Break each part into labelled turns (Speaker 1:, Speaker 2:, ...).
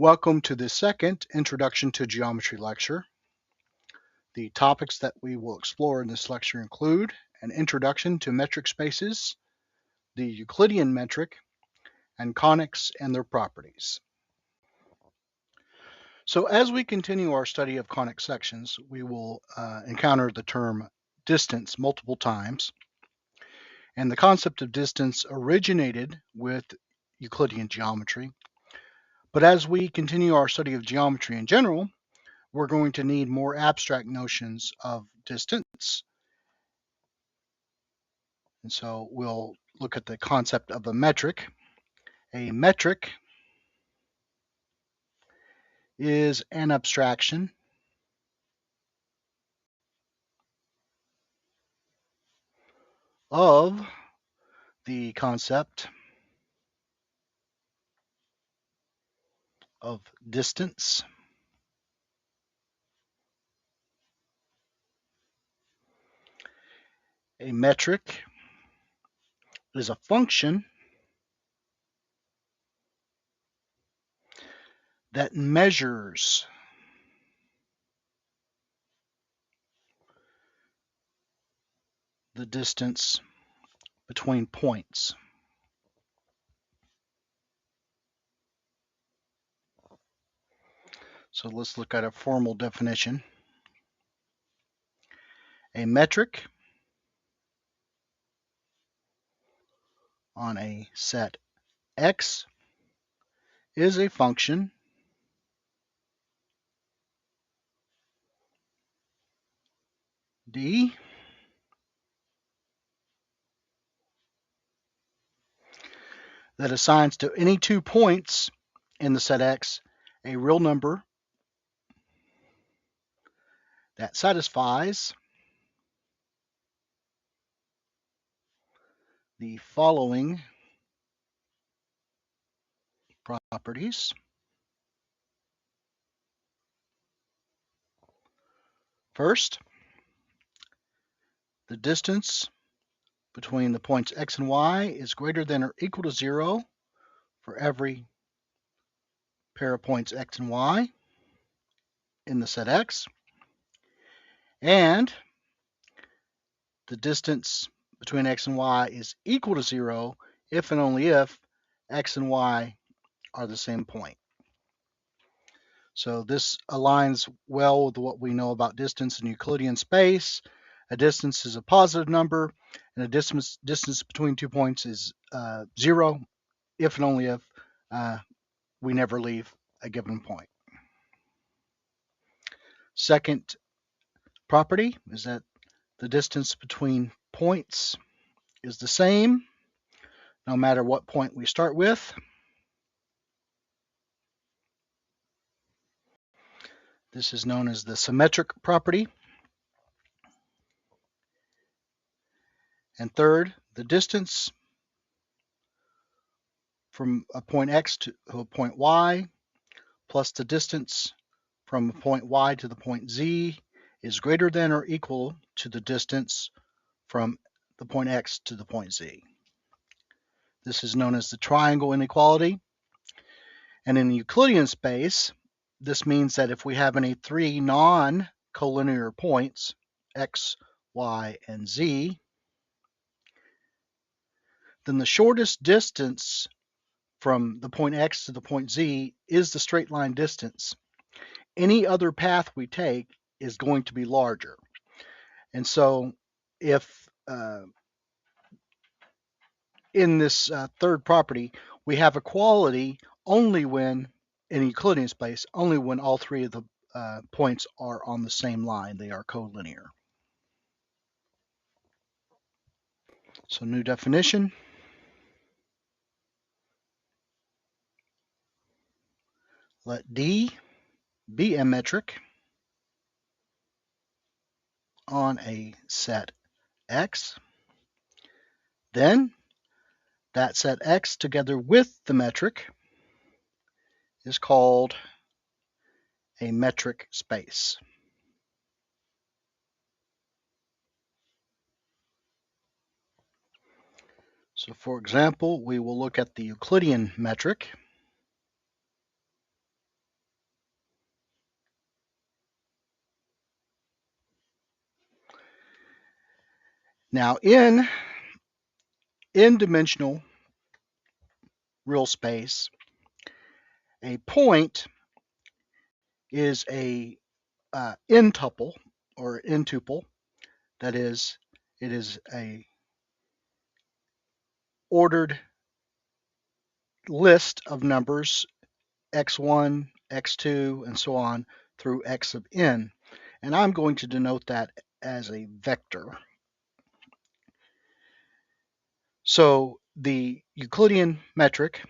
Speaker 1: Welcome to the second Introduction to Geometry lecture. The topics that we will explore in this lecture include an introduction to metric spaces, the Euclidean metric, and conics and their properties. So as we continue our study of conic sections, we will encounter the term distance multiple times. And the concept of distance originated with Euclidean geometry. But as we continue our study of geometry in general, we're going to need more abstract notions of distance. And so we'll look at the concept of a metric. A metric is an abstraction of the concept of distance. A metric is a function that measures the distance between points. So let's look at a formal definition. A metric on a set X is a function D that assigns to any 2 points in the set X a real number that satisfies the following properties. First, the distance between the points X and Y is greater than or equal to 0 for every pair of points X and Y in the set X. And the distance between X and Y is equal to 0 if and only if X and Y are the same point. So this aligns well with what we know about distance in Euclidean space. A distance is a positive number, and a distance between 2 points is 0 if and only if we never leave a given point. Second property is that the distance between points is the same no matter what point we start with. This is known as the symmetric property. And third, the distance from a point X to a point Y plus the distance from a point Y to the point Z is greater than or equal to the distance from the point X to the point Z. This is known as the triangle inequality. And in the Euclidean space, this means that if we have any 3 non-collinear points, X, Y, and Z, then the shortest distance from the point X to the point Z is the straight line distance. Any other path we take is going to be larger. And so if in this third property, we have equality only when, in Euclidean space, only when all 3 of the points are on the same line. They are collinear. So new definition. Let D be a metric on a set X. Then that set X together with the metric is called a metric space. So for example, we will look at the Euclidean metric. Now in n-dimensional real space, a point is a n-tuple or n-tuple. That is, it is a ordered list of numbers x1, x2, and so on through x sub n. And I'm going to denote that as a vector. So the Euclidean metric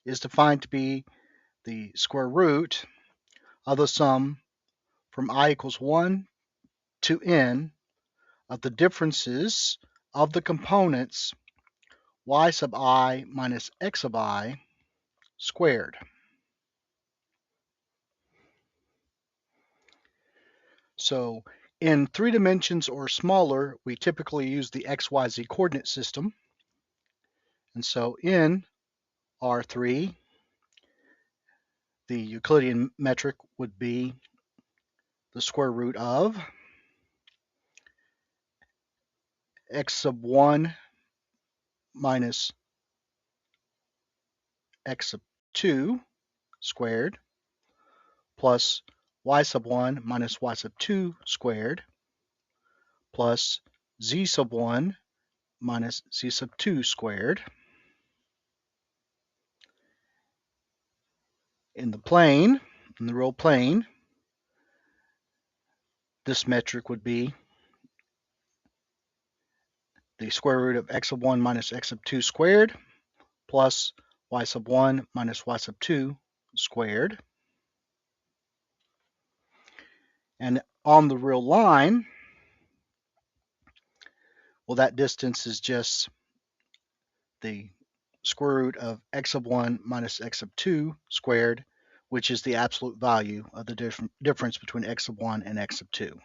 Speaker 1: is defined to be the square root of the sum from I equals 1 to n of the differences of the components y sub I minus x sub I squared. So in 3 dimensions or smaller, we typically use the xyz coordinate system. And so in R3, the Euclidean metric would be the square root of x sub 1 minus x sub 2 squared plus y sub 1 minus y sub 2 squared plus z sub 1 minus z sub 2 squared. In the plane, in the real plane, this metric would be the square root of x sub 1 minus x sub 2 squared plus y sub 1 minus y sub 2 squared. And on the real line, well, that distance is just the square root of x sub 1 minus x sub 2 squared, which is the absolute value of the difference between x sub 1 and x sub 2.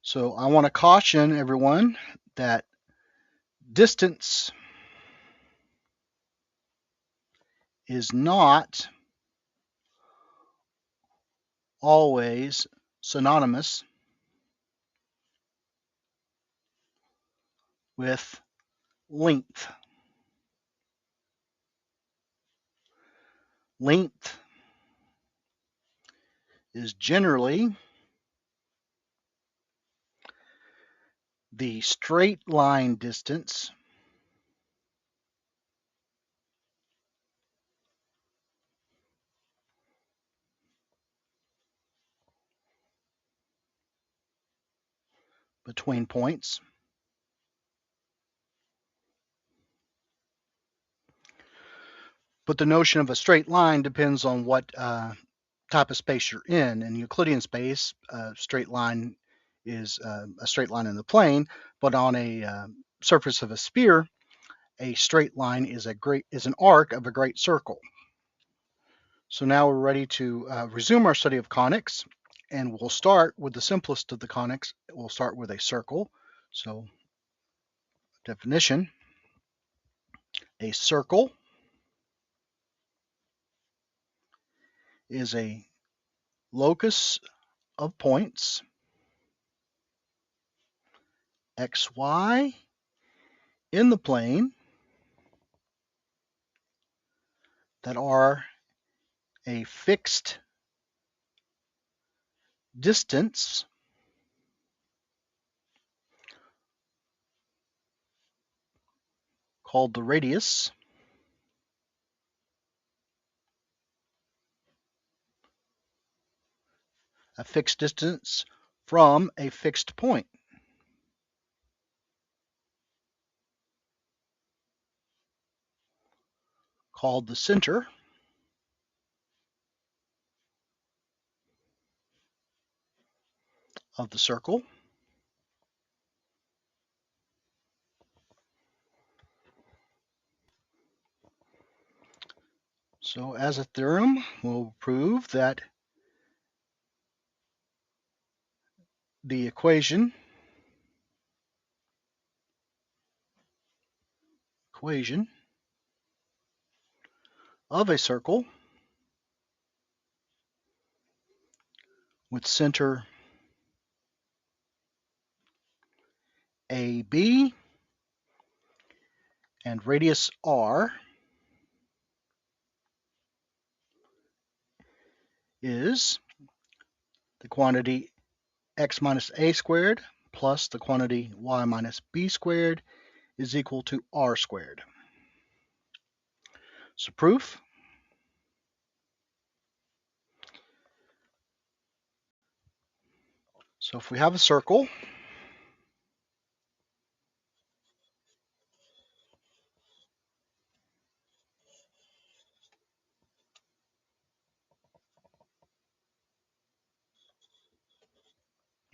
Speaker 1: So I want to caution everyone that distance is not always synonymous with length. Length is generally the straight line distance between points. But the notion of a straight line depends on what type of space you're in. In Euclidean space, a straight line is a straight line in the plane, but on a surface of a sphere, a straight line is an arc of a great circle. So now we're ready to resume our study of conics, and we'll start with the simplest of the conics. We'll start with a circle. So definition, a circle is a locus of points xy in the plane that are a fixed distance called the radius a fixed distance from a fixed point called the center of the circle. So as a theorem, we'll prove that the equation of a circle with center AB and radius R is the quantity x minus a squared plus the quantity y minus b squared is equal to r squared. So proof. So if we have a circle,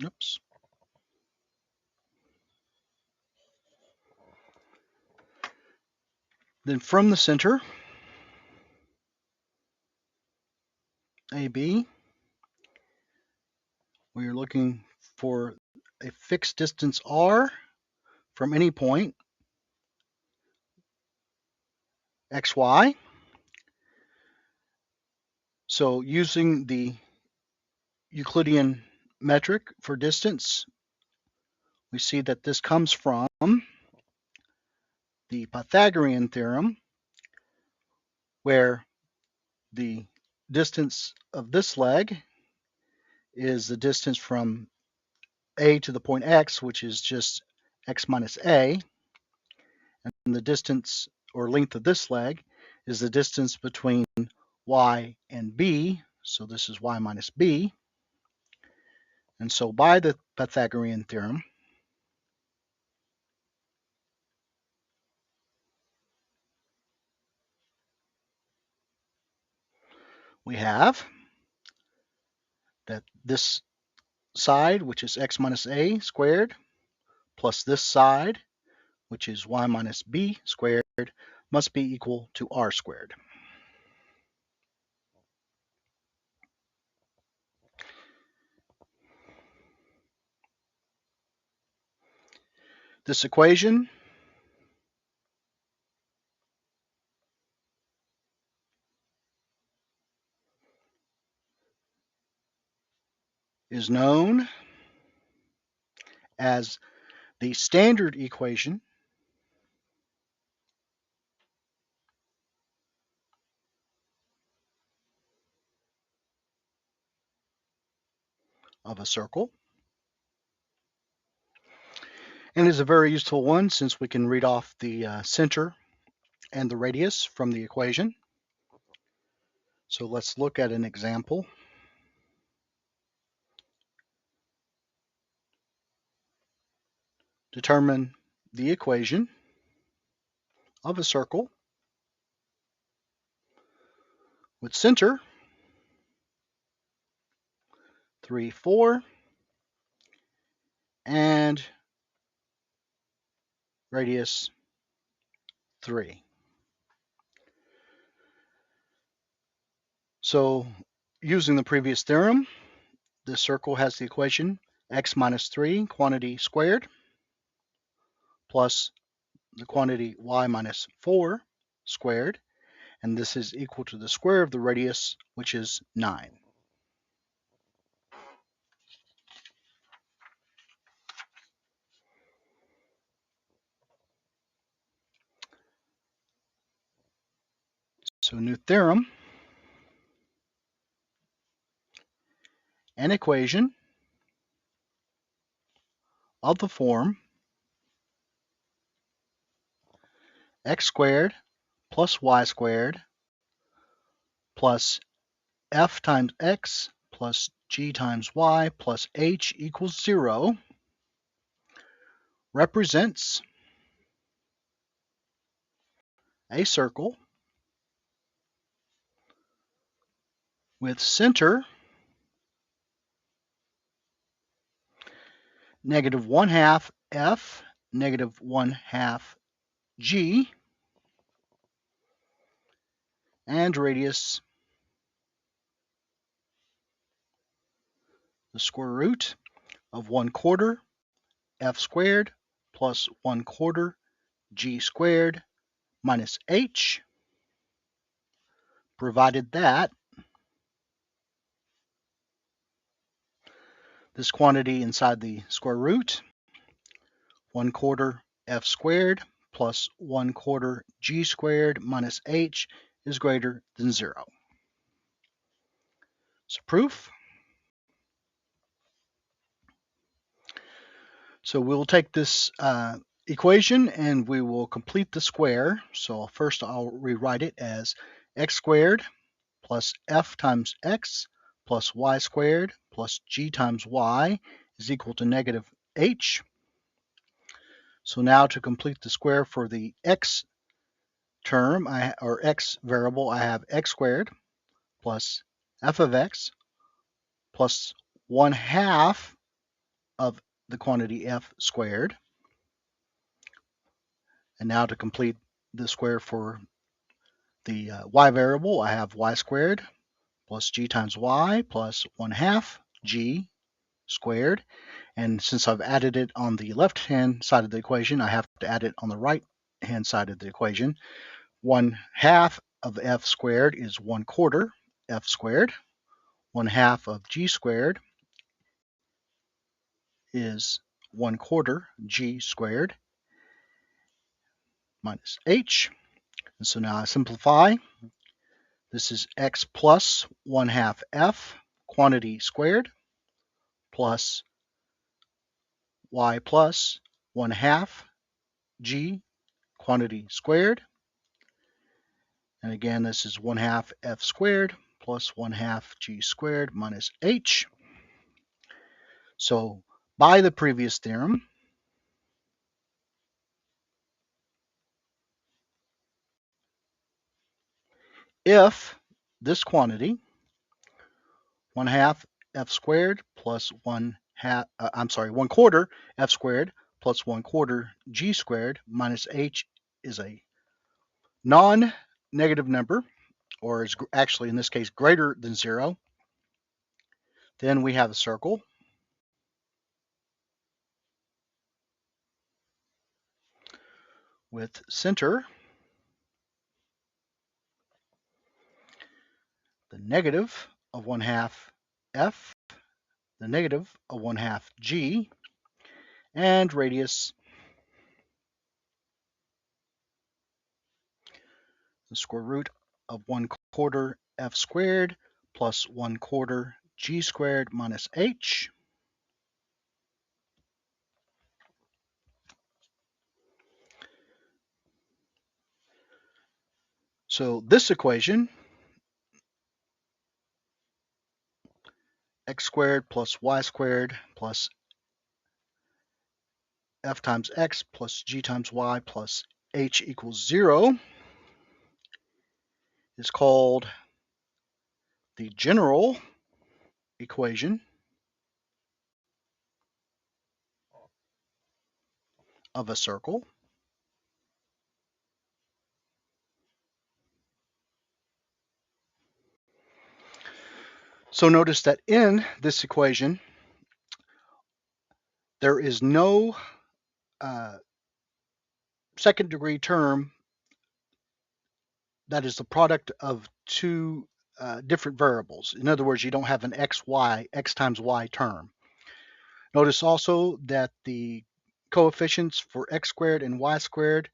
Speaker 1: oops, then from the center AB, we are looking for a fixed distance r from any point xy. So using the Euclidean metric for distance, we see that this comes from the Pythagorean theorem, where the distance of this leg is the distance from a to the point x, which is just x minus a, and the distance or length of this leg is the distance between y and b, so this is y minus b. And so by the Pythagorean theorem, we have that this side, which is x minus a squared, plus this side, which is y minus b squared, must be equal to r squared. This equation is known as the standard equation of a circle, and is a very useful one since we can read off the center and the radius from the equation. So let's look at an example. Determine the equation of a circle with center 3, 4 and radius 3. So using the previous theorem, this circle has the equation x minus 3 quantity squared plus the quantity y minus 4 squared, and this is equal to the square of the radius, which is 9. So new theorem, an equation of the form x squared plus y squared plus f times x plus g times y plus h equals 0 represents a circle with center negative 1/2 f negative 1/2 g and radius the square root of 1/4 f squared plus 1/4 g squared minus h provided that this quantity inside the square root, 1/4 f squared plus 1/4 g squared minus h is greater than 0. So proof. So we'll take this equation and we will complete the square. So first I'll rewrite it as x squared plus f times x plus y squared plus g times y is equal to negative h. So now to complete the square for the x term, or x variable, I have x squared plus f of x plus 1/2 of the quantity f squared. And now to complete the square for the y variable, I have y squared plus g times y plus 1/2 g squared. And since I've added it on the left-hand side of the equation, I have to add it on the right-hand side of the equation. 1/2 of f squared is 1/4 f squared. 1/2 of g squared is 1/4 g squared minus h. And so now I simplify. This is x plus 1/2 f quantity squared plus y plus 1/2 g quantity squared. And again, this is 1/2 f squared plus 1/2 g squared minus h. So by the previous theorem, if this quantity, 1/2 f squared plus 1/4 f squared plus 1/4 g squared minus h is a non-negative number, or is actually in this case greater than 0, then we have a circle with center the negative of 1/2 f, the negative of 1/2 g, and radius the square root of 1/4 f squared plus 1/4 g squared minus h. So this equation, x squared plus y squared plus f times x plus g times y plus h equals 0, is called the general equation of a circle. So notice that in this equation, there is no second degree term that is the product of two different variables. In other words, you don't have an x times y term. Notice also that the coefficients for x squared and y squared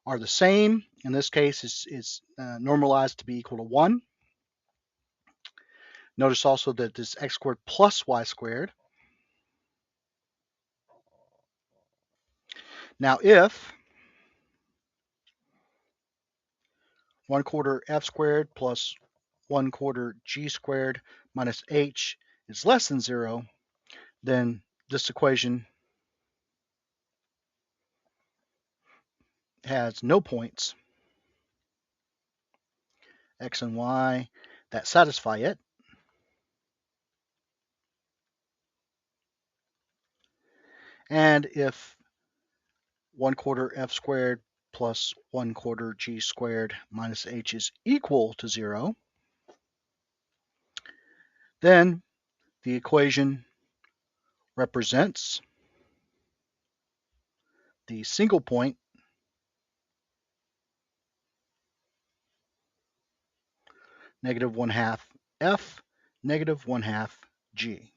Speaker 1: are the same. In this case, it's normalized to be equal to 1. Notice also that this x squared plus y squared. Now, if 1/4 f squared plus 1/4 g squared minus h is less than 0, then this equation has no points, x and y, that satisfy it. And if 1/4 f squared plus 1/4 g squared minus h is equal to 0, then the equation represents the single point negative 1/2 f, negative 1/2 g.